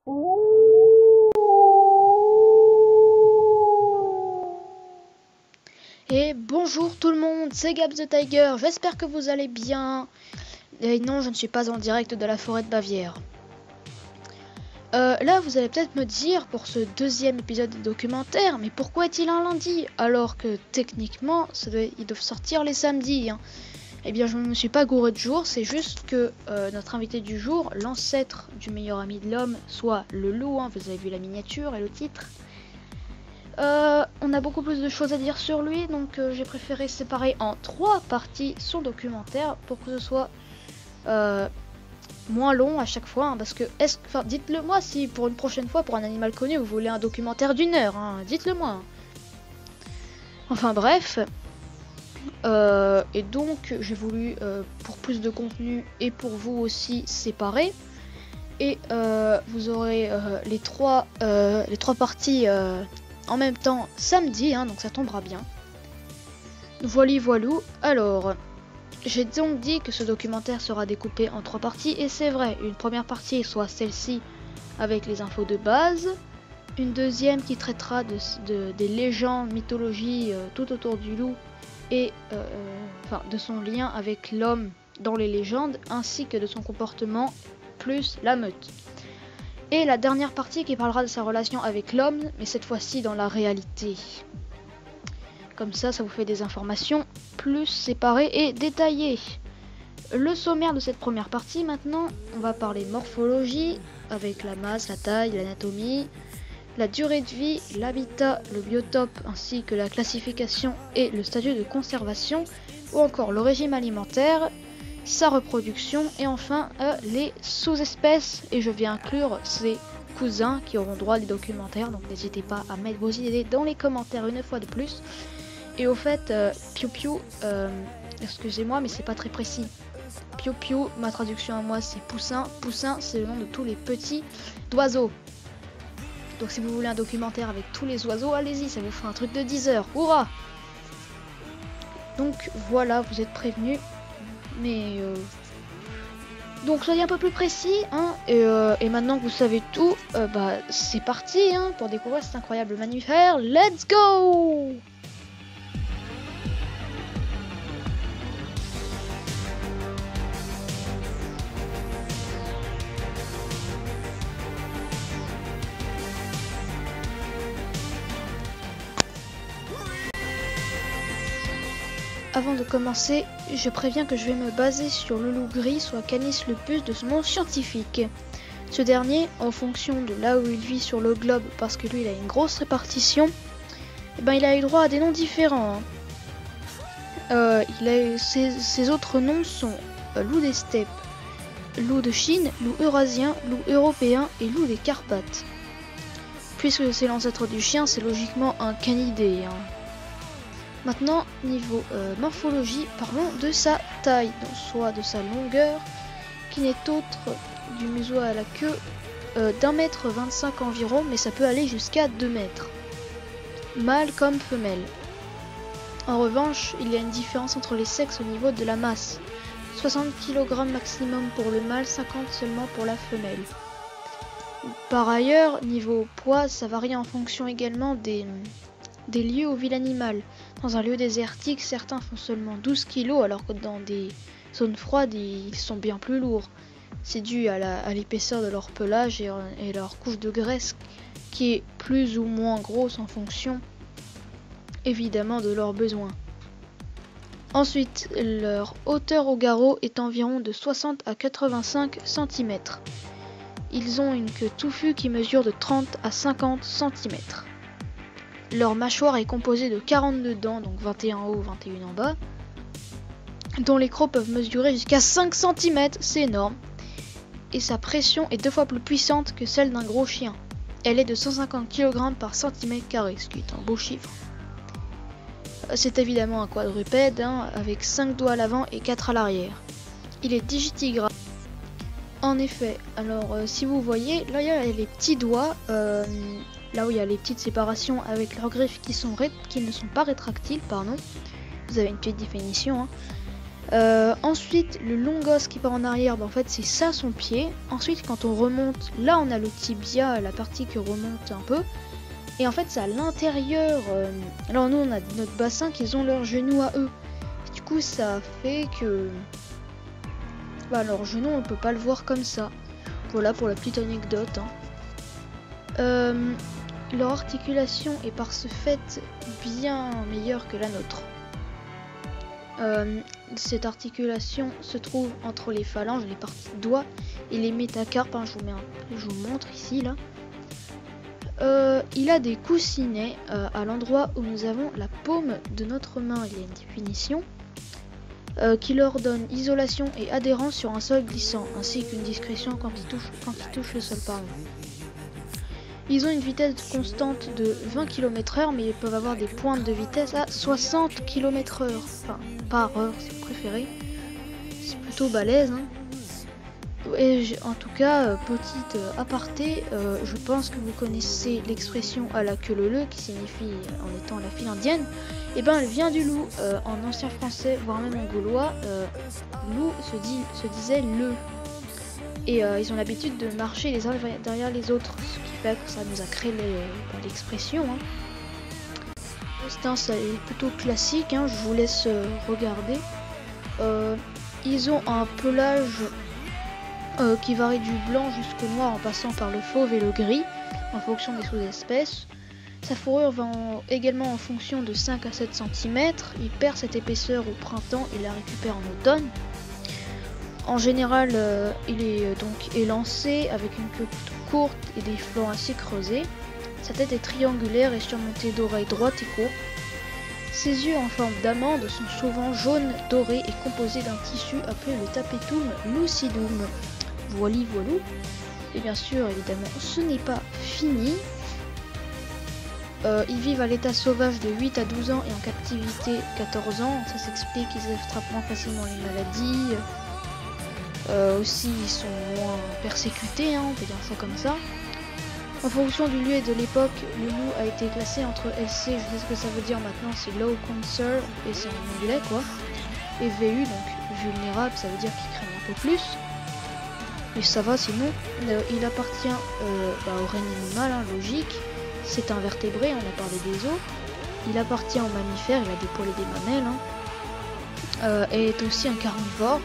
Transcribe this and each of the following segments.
Et bonjour tout le monde, c'est Gabs the Tiger, j'espère que vous allez bien. Et non, je ne suis pas en direct de la forêt de Bavière. Là, vous allez peut-être me dire, pour ce deuxième épisode du documentaire, mais pourquoi est-il un lundi? Alors que techniquement, ils doivent sortir les samedis. Eh bien, je ne me suis pas gouré de jour, c'est juste que notre invité du jour, l'ancêtre du meilleur ami de l'homme, soit le loup, vous avez vu la miniature et le titre. On a beaucoup plus de choses à dire sur lui, donc j'ai préféré séparer en 3 parties son documentaire pour que ce soit moins long à chaque fois, parce que dites-le moi si pour une prochaine fois pour un animal connu vous voulez un documentaire d'1 heure, dites-le moi. Enfin bref, et donc j'ai voulu pour plus de contenu et pour vous aussi séparer, et vous aurez les trois parties en même temps samedi, donc ça tombera bien. Voilou. Alors, j'ai donc dit que ce documentaire sera découpé en 3 parties, et c'est vrai, une première partie soit celle-ci avec les infos de base, une deuxième qui traitera des légendes, mythologies tout autour du loup, et de son lien avec l'homme dans les légendes, ainsi que de son comportement plus la meute. Et la dernière partie qui parlera de sa relation avec l'homme, mais cette fois-ci dans la réalité. Comme ça vous fait des informations plus séparées et détaillées. Le sommaire de cette première partie maintenant, on va parler morphologie, avec la masse, la taille, l'anatomie, la durée de vie, l'habitat, le biotope, ainsi que la classification et le statut de conservation, ou encore le régime alimentaire, sa reproduction, et enfin les sous-espèces, et je vais inclure ses cousins qui auront droit à des documentaires, donc n'hésitez pas à mettre vos idées dans les commentaires une fois de plus. Et au fait, Piu Piu, excusez-moi mais c'est pas très précis. Piu Piu, ma traduction à moi c'est poussin, poussin c'est le nom de tous les petits oiseaux. Donc si vous voulez un documentaire avec tous les oiseaux, allez-y, ça vous fera un truc de 10 heures, hurrah! Donc voilà, vous êtes prévenus. Mais donc soyez un peu plus précis, et maintenant que vous savez tout, c'est parti pour découvrir cet incroyable mammifère. Let's go! Avant de commencer, je préviens que je vais me baser sur le loup gris, soit Canis lupus de son nom scientifique. Ce dernier, en fonction de là où il vit sur le globe, parce que lui il a une grosse répartition, il a eu droit à des noms différents. Ses autres noms sont loup des steppes, loup de Chine, loup eurasien, loup européen et loup des Carpates. Puisque c'est l'ancêtre du chien, c'est logiquement un canidé. Maintenant, niveau morphologie, parlons de sa taille, soit de sa longueur, qui n'est autre du museau à la queue d'1,25 m environ, mais ça peut aller jusqu'à 2 mètres, mâle comme femelle. En revanche, il y a une différence entre les sexes au niveau de la masse, 60 kg maximum pour le mâle, 50 seulement pour la femelle. Par ailleurs, niveau poids, ça varie en fonction également des lieux où vit l'animal. Dans un lieu désertique, certains font seulement 12 kg, alors que dans des zones froides, ils sont bien plus lourds. C'est dû à l'épaisseur de leur pelage et leur couche de graisse qui est plus ou moins grosse en fonction, évidemment, de leurs besoins. Ensuite, leur hauteur au garrot est environ de 60 à 85 cm. Ils ont une queue touffue qui mesure de 30 à 50 cm. Leur mâchoire est composée de 42 dents, donc 21 en haut, 21 en bas, dont les crocs peuvent mesurer jusqu'à 5 cm, c'est énorme. Et sa pression est 2 fois plus puissante que celle d'un gros chien. Elle est de 150 kg par cm², ce qui est un beau chiffre. C'est évidemment un quadrupède, avec 5 doigts à l'avant et 4 à l'arrière. Il est digitigrade. En effet, alors si vous voyez, là il y a les petits doigts, là où il y a les petites séparations avec leurs griffes qui ne sont pas rétractiles, pardon. Vous avez une petite définition. Ensuite, le long os qui part en arrière, en fait c'est ça son pied. Ensuite, quand on remonte, là on a le tibia, la partie qui remonte un peu. Et en fait c'est à l'intérieur. Alors nous on a notre bassin qu'ils ont leurs genoux à eux. Du coup ça fait que leur genou on peut pas le voir comme ça. Voilà pour la petite anecdote. Leur articulation est par ce fait bien meilleure que la nôtre. Cette articulation se trouve entre les phalanges, les parties de doigts et les métacarpes. Je vous montre ici là. Il a des coussinets à l'endroit où nous avons la paume de notre main. Il y a une définition qui leur donne isolation et adhérence sur un sol glissant, ainsi qu'une discrétion quand ils touchent le sol par exemple. Ils ont une vitesse constante de 20 km/h, mais ils peuvent avoir des pointes de vitesse à 60 km/h. Enfin, par heure si vous préférez. C'est plutôt balèze. Et en tout cas, petite aparté, je pense que vous connaissez l'expression à la queue leu, qui signifie en étant la file indienne. Et ben elle vient du loup. En ancien français, voire même en gaulois, loup se disait le. Et ils ont l'habitude de marcher les uns derrière les autres, ce qui fait que ça nous a créé l'expression. C'est plutôt classique, je vous laisse regarder. Ils ont un pelage qui varie du blanc jusqu'au noir en passant par le fauve et le gris en fonction des sous-espèces. Sa fourrure va également en fonction de 5 à 7 cm. Il perd cette épaisseur au printemps et la récupère en automne. En général, il est donc élancé avec une queue courte et des flancs assez creusés. Sa tête est triangulaire et surmontée d'oreilles droites et courtes. Ses yeux en forme d'amande sont souvent jaunes, dorés et composés d'un tissu appelé le tapetum lucidum. Voilou. Et bien sûr, évidemment, ce n'est pas fini. Ils vivent à l'état sauvage de 8 à 12 ans et en captivité 14 ans. Ça s'explique qu'ils attrapent moins facilement les maladies. Aussi, ils sont moins persécutés, on peut dire ça comme ça. En fonction du lieu et de l'époque, le loup a été classé entre LC, je sais ce que ça veut dire maintenant, c'est Low Cancer, et c'est en anglais quoi. Et VU, donc vulnérable, ça veut dire qu'il craignent un peu plus. Mais ça va sinon. Il appartient au règne animal, logique. C'est un vertébré, on a parlé des os. Il appartient aux mammifères, il a des poils et des mamelles. Et est aussi un carnivore.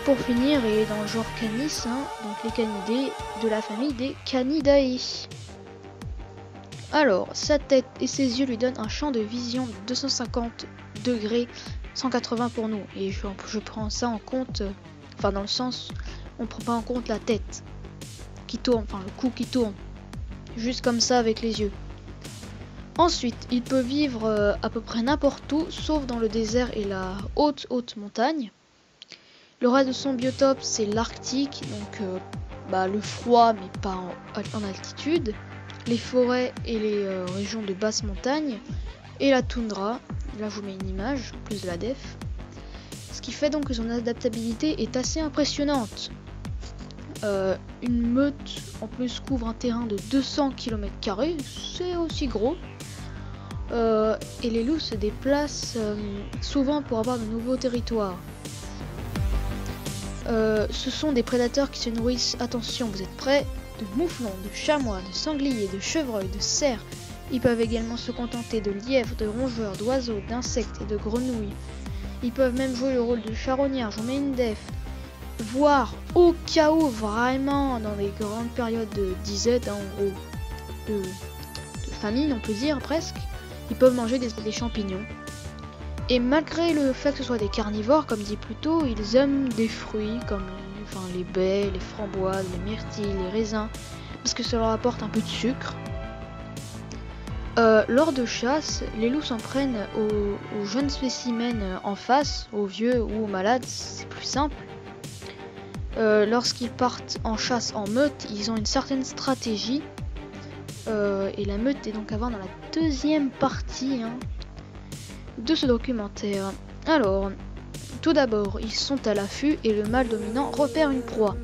Pour finir, il est dans le genre Canis, donc les canidés de la famille des Canidae. Alors, sa tête et ses yeux lui donnent un champ de vision de 250 degrés, 180 pour nous. Et je prends ça en compte, dans le sens, on prend pas en compte la tête qui tourne, le cou qui tourne, juste comme ça avec les yeux. Ensuite, il peut vivre à peu près n'importe où, sauf dans le désert et la haute montagne. Le reste de son biotope, c'est l'Arctique, donc le froid, mais pas en altitude, les forêts et les régions de basse montagne, et la toundra. Là, je vous mets une image, plus de la def. Ce qui fait donc que son adaptabilité est assez impressionnante. Une meute, en plus, couvre un terrain de 200 km², c'est aussi gros. Et les loups se déplacent souvent pour avoir de nouveaux territoires. Ce sont des prédateurs qui se nourrissent, attention, vous êtes prêts, de mouflons, de chamois, de sangliers, de chevreuils, de cerfs. Ils peuvent également se contenter de lièvres, de rongeurs, d'oiseaux, d'insectes et de grenouilles. Ils peuvent même jouer le rôle de charognards, j'en mets une def. Voire au cas où, vraiment, dans les grandes périodes de disette, en gros, de famine, on peut dire presque, ils peuvent manger des champignons. Et malgré le fait que ce soit des carnivores, comme dit plus tôt, ils aiment des fruits comme les baies, les framboises, les myrtilles, les raisins, parce que ça leur apporte un peu de sucre. Lors de chasse, les loups s'en prennent aux jeunes spécimens en face, aux vieux ou aux malades, c'est plus simple. Lorsqu'ils partent en chasse en meute, ils ont une certaine stratégie. Et la meute est donc à voir dans la deuxième partie de ce documentaire. Alors, tout d'abord, ils sont à l'affût et le mâle dominant repère une proie.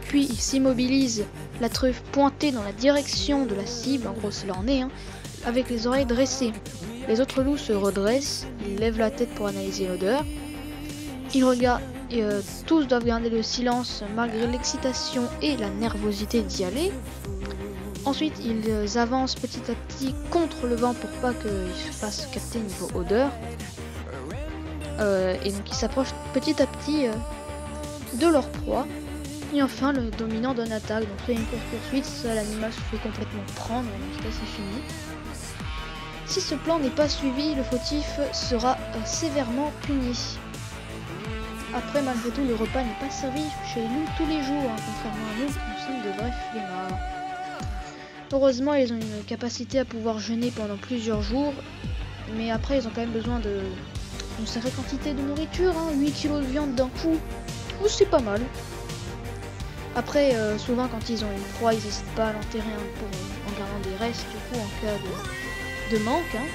Puis il s'immobilise, la truffe pointée dans la direction de la cible, en gros c'est leur nez, avec les oreilles dressées. Les autres loups se redressent, ils lèvent la tête pour analyser l'odeur. Ils regardent, tous doivent garder le silence malgré l'excitation et la nervosité d'y aller. Ensuite, ils avancent petit à petit contre le vent pour pas qu'ils se fassent capter niveau odeur. Et donc ils s'approchent petit à petit de leur proie. Et enfin, le dominant donne attaque. Donc là, une course-poursuite, ça l'animal se fait complètement prendre, donc là c'est fini. Si ce plan n'est pas suivi, le fautif sera sévèrement puni. Après, malgré tout, le repas n'est pas servi chez nous tous les jours, hein, contrairement à nous, nous sommes de vrais flemmards. Heureusement, ils ont une capacité à pouvoir jeûner pendant plusieurs jours, mais après, ils ont quand même besoin d'une sacrée quantité de nourriture, hein, 8 kg de viande d'un coup, c'est pas mal. Après, souvent, quand ils ont une proie, ils n'hésitent pas à l'enterrer en gardant des restes, du coup, en cas de manque, hein,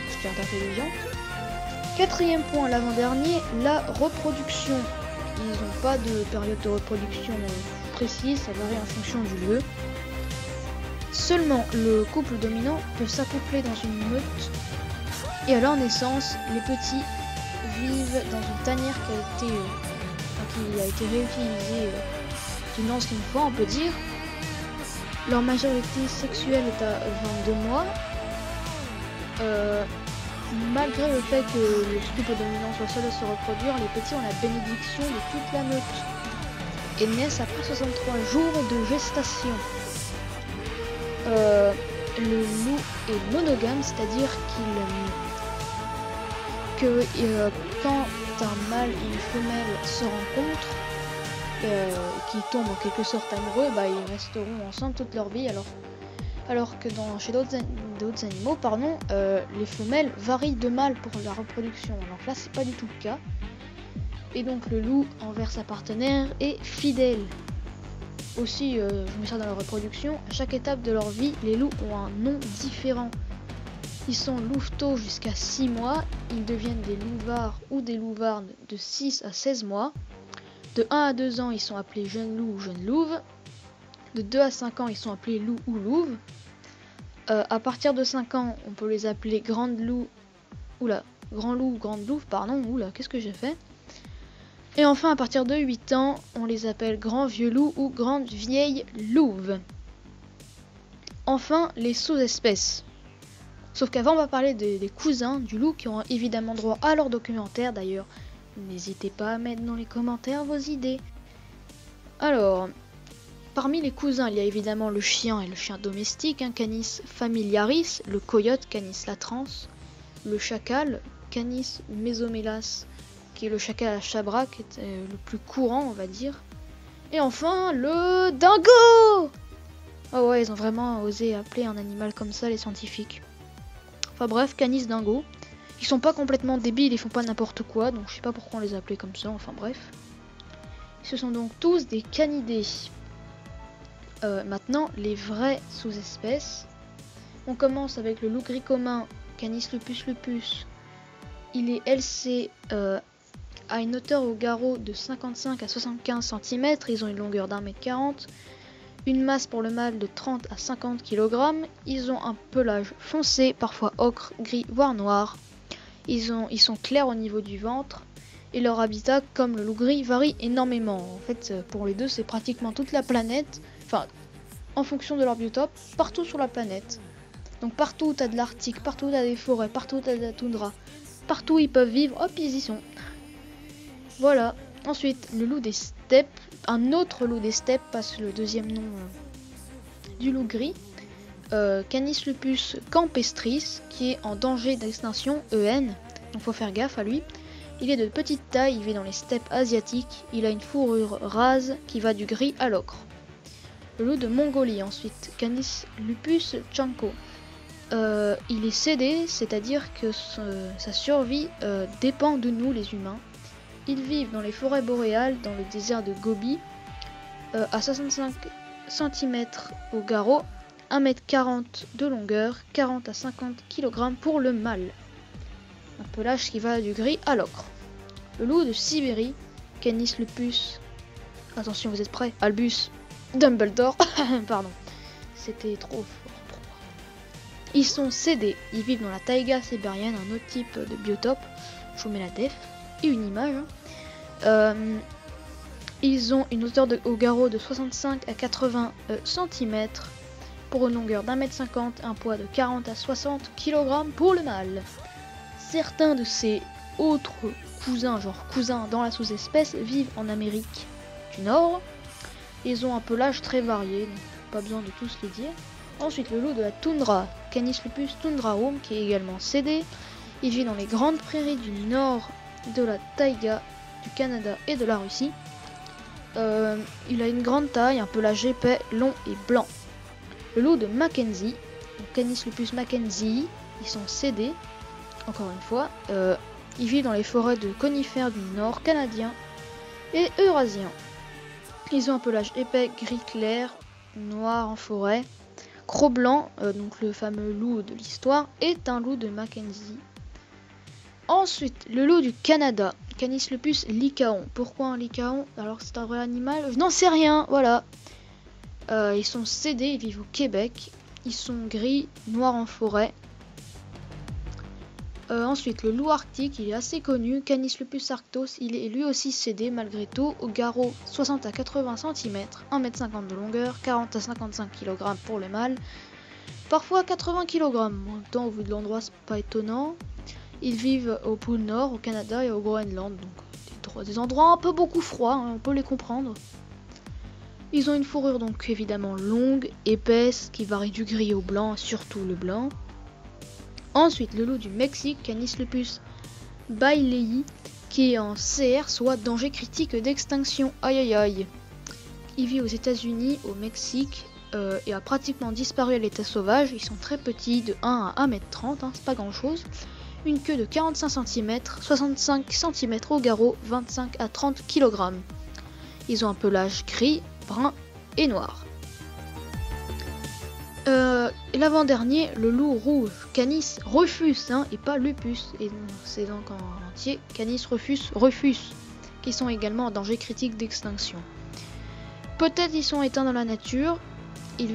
ce qui est un fait de viande. Quatrième point, l'avant-dernier, la reproduction. Ils n'ont pas de période de reproduction précise, ça varie en fonction du lieu. Seulement, le couple dominant peut s'accoupler dans une meute et à leur naissance, les petits vivent dans une tanière qui a été réutilisée d'une ancienne fois, on peut dire. Leur majorité sexuelle est à 22 mois. Malgré le fait que le couple dominant soit seul à se reproduire, les petits ont la bénédiction de toute la meute et naissent après 63 jours de gestation. Le loup est monogame, c'est-à-dire quand un mâle et une femelle se rencontrent, qui tombent en quelque sorte amoureux, ils resteront ensemble toute leur vie, alors que chez d'autres animaux, les femelles varient de mâle pour la reproduction. Alors là, c'est pas du tout le cas. Et donc le loup envers sa partenaire est fidèle. Aussi, je mets ça dans la reproduction, à chaque étape de leur vie, les loups ont un nom différent. Ils sont louveteaux jusqu'à 6 mois, ils deviennent des louvards ou des louvardes de 6 à 16 mois. De 1 à 2 ans, ils sont appelés jeunes loups ou jeunes louves. De 2 à 5 ans, ils sont appelés loups ou louves. À partir de 5 ans, on peut les appeler grand loup ou grande louve, qu'est-ce que j'ai fait? Et enfin, à partir de 8 ans, on les appelle grands vieux loups ou grandes vieilles louves. Enfin, les sous-espèces. Sauf qu'avant, on va parler des cousins du loup qui auront évidemment droit à leur documentaire. D'ailleurs, n'hésitez pas à mettre dans les commentaires vos idées. Alors, parmi les cousins, il y a évidemment le chien et le chien domestique, Canis familiaris, le coyote, Canis latrans, le chacal, Canis mesomelas, qui est le chacal à chabra, qui est le plus courant, on va dire. Et enfin, le dingo! Oh ouais, ils ont vraiment osé appeler un animal comme ça, les scientifiques. Enfin bref, Canis dingo. Ils sont pas complètement débiles, ils font pas n'importe quoi, donc je sais pas pourquoi on les appelait comme ça, enfin bref. Ce sont donc tous des canidés. Maintenant, les vraies sous-espèces. On commence avec le loup gris commun, Canis lupus lupus. Il est LC à une hauteur au garrot de 55 à 75 cm, ils ont une longueur d'1,40 m, une masse pour le mâle de 30 à 50 kg, ils ont un pelage foncé, parfois ocre, gris, voire noir. Ils sont clairs au niveau du ventre, et leur habitat, comme le loup gris, varie énormément. En fait, pour les deux, c'est pratiquement toute la planète, enfin, en fonction de leur biotope, partout sur la planète. Donc partout où tu as de l'Arctique, partout où tu as des forêts, partout où tu as de la toundra, partout où ils peuvent vivre, hop, ils y sont. Voilà. Ensuite, le loup des steppes, un autre loup des steppes, passe le deuxième nom du loup gris, Canis lupus campestris, qui est en danger d'extinction, EN, donc faut faire gaffe à lui. Il est de petite taille, il vit dans les steppes asiatiques, il a une fourrure rase qui va du gris à l'ocre. Le loup de Mongolie ensuite, Canis lupus chanko. Il est cédé, c'est-à-dire que sa survie dépend de nous les humains. Ils vivent dans les forêts boréales, dans le désert de Gobi, à 65 cm au garrot, 1,40 m de longueur, 40 à 50 kg pour le mâle. Un pelage qui va du gris à l'ocre. Le loup de Sibérie, Canis lupus, attention vous êtes prêts, Albus Dumbledore, pardon, c'était trop fort. Ils sont cédés, ils vivent dans la taïga sibérienne, un autre type de biotope, je vous mets la def et une image. Ils ont une hauteur au garrot de 65 à 80 cm pour une longueur d'1,50 m, un poids de 40 à 60 kg pour le mâle. Certains de ces autres cousins, genre cousins dans la sous-espèce, vivent en Amérique du Nord. Ils ont un pelage très varié, donc pas besoin de tous les dire. Ensuite, le loup de la toundra, Canis lupus tundrarum, qui est également cédé. Il vit dans les grandes prairies du nord de la taïga, du Canada et de la Russie. Il a une grande taille, un pelage épais, long et blanc. Le loup de Mackenzie, Canis lupus mackenzie, ils sont cédés, encore une fois. Il vit dans les forêts de conifères du nord canadien et eurasien. Ils ont un pelage épais, gris clair, noir en forêt. Croc blanc, donc le fameux loup de l'histoire, est un loup de Mackenzie. Ensuite, le loup du Canada, Canis lupus lycaon. Pourquoi un lycaon alors que c'est un vrai animal? Je n'en sais rien, voilà. Ils sont cédés, ils vivent au Québec. Ils sont gris, noirs en forêt. Ensuite, le loup arctique, il est assez connu, Canis lupus arctos, il est lui aussi cédé malgré tout, au garrot 60 à 80 cm, 1,50 m de longueur, 40 à 55 kg pour le mâle, parfois 80 kg, en même temps au vu de l'endroit c'est pas étonnant. Ils vivent au pôle Nord, au Canada et au Groenland, donc des endroits un peu beaucoup froids, hein, on peut les comprendre. Ils ont une fourrure donc évidemment longue, épaisse, qui varie du gris au blanc, surtout le blanc. Ensuite, le loup du Mexique, Canis lupus bailei, qui est en CR, soit danger critique d'extinction. Aïe aïe aïe. Il vit aux États-Unis, au Mexique, et a pratiquement disparu à l'état sauvage. Ils sont très petits, de 1 à 1,30 m, hein, c'est pas grand chose. Une queue de 45 cm, 65 cm au garrot, 25 à 30 kg. Ils ont un pelage gris, brun et noir. L'avant-dernier, le loup rouge, Canis rufus, hein, et pas lupus, et c'est donc en entier Canis rufus, qui sont également en danger critique d'extinction. Peut-être ils sont éteints dans la nature, ils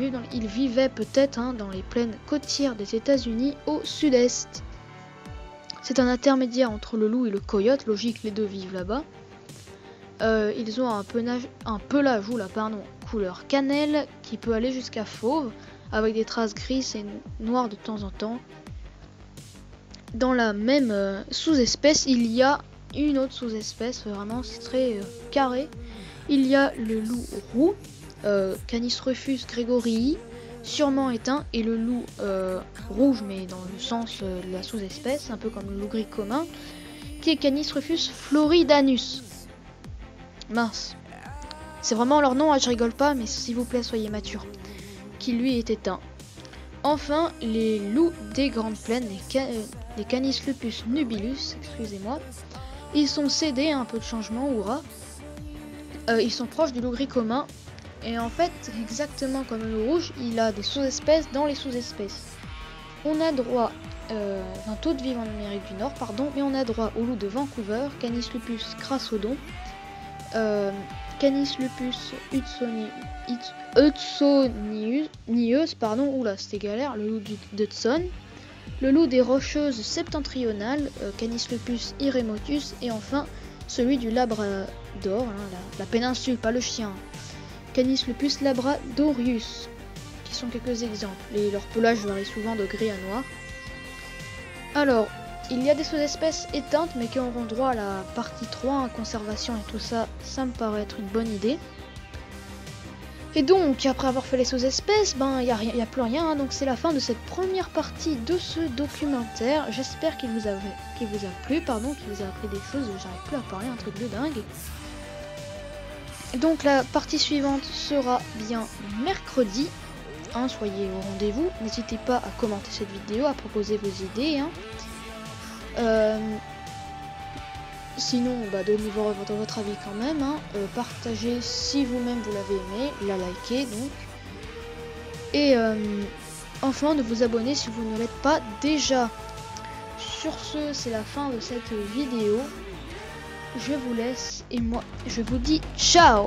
vivaient peut-être dans les plaines côtières des États-Unis au sud-est. C'est un intermédiaire entre le loup et le coyote, logique, les deux vivent là-bas. Ils ont un pelage couleur cannelle qui peut aller jusqu'à fauve, avec des traces grises et noires de temps en temps. Dans la même sous-espèce, il y a une autre sous-espèce, vraiment c'est très carré. Il y a le loup roux, Canis rufus gregorii, sûrement éteint, et le loup rouge, mais dans le sens de la sous-espèce, un peu comme le loup gris commun, qui est Canis rufus floridanus. Mince. C'est vraiment leur nom, je rigole pas, mais s'il vous plaît, soyez mature. Qui lui est éteint. Enfin, les loups des grandes plaines, les Canis lupus nubilus, excusez-moi, ils sont cédés à un peu de changement, hurrah. Ils sont proches du loup gris commun, et en fait, exactement comme le loup rouge, il a des sous-espèces dans les sous-espèces. On a droit, d'un taux de vivre en Amérique du Nord, mais on a droit au loup de Vancouver, Canis lupus crassodon, Canis lupus hudsonius, oula c'était galère, le loup d'Hudson, le loup des rocheuses septentrionales, Canis lupus iremotus, et enfin celui du Labrador, la péninsule, pas le chien, Canis lupus labradorius, qui sont quelques exemples, et leur pelage varie souvent de gris à noir. Alors, il y a des sous-espèces éteintes mais qui auront droit à la partie 3, conservation et tout ça, ça me paraît être une bonne idée. Et donc, après avoir fait les sous-espèces, il n'y a plus rien, donc c'est la fin de cette première partie de ce documentaire. J'espère qu'il vous a plu, qu'il vous a appris des choses, j'arrive plus à parler, un truc de dingue. Donc la partie suivante sera bien mercredi, soyez au rendez-vous, n'hésitez pas à commenter cette vidéo, à proposer vos idées. Sinon, donnez-vous votre avis quand même, partagez si vous-même vous l'avez aimé, la likez donc. Et enfin, de vous abonner si vous ne l'êtes pas déjà. Sur ce, c'est la fin de cette vidéo. Je vous laisse et moi, je vous dis ciao!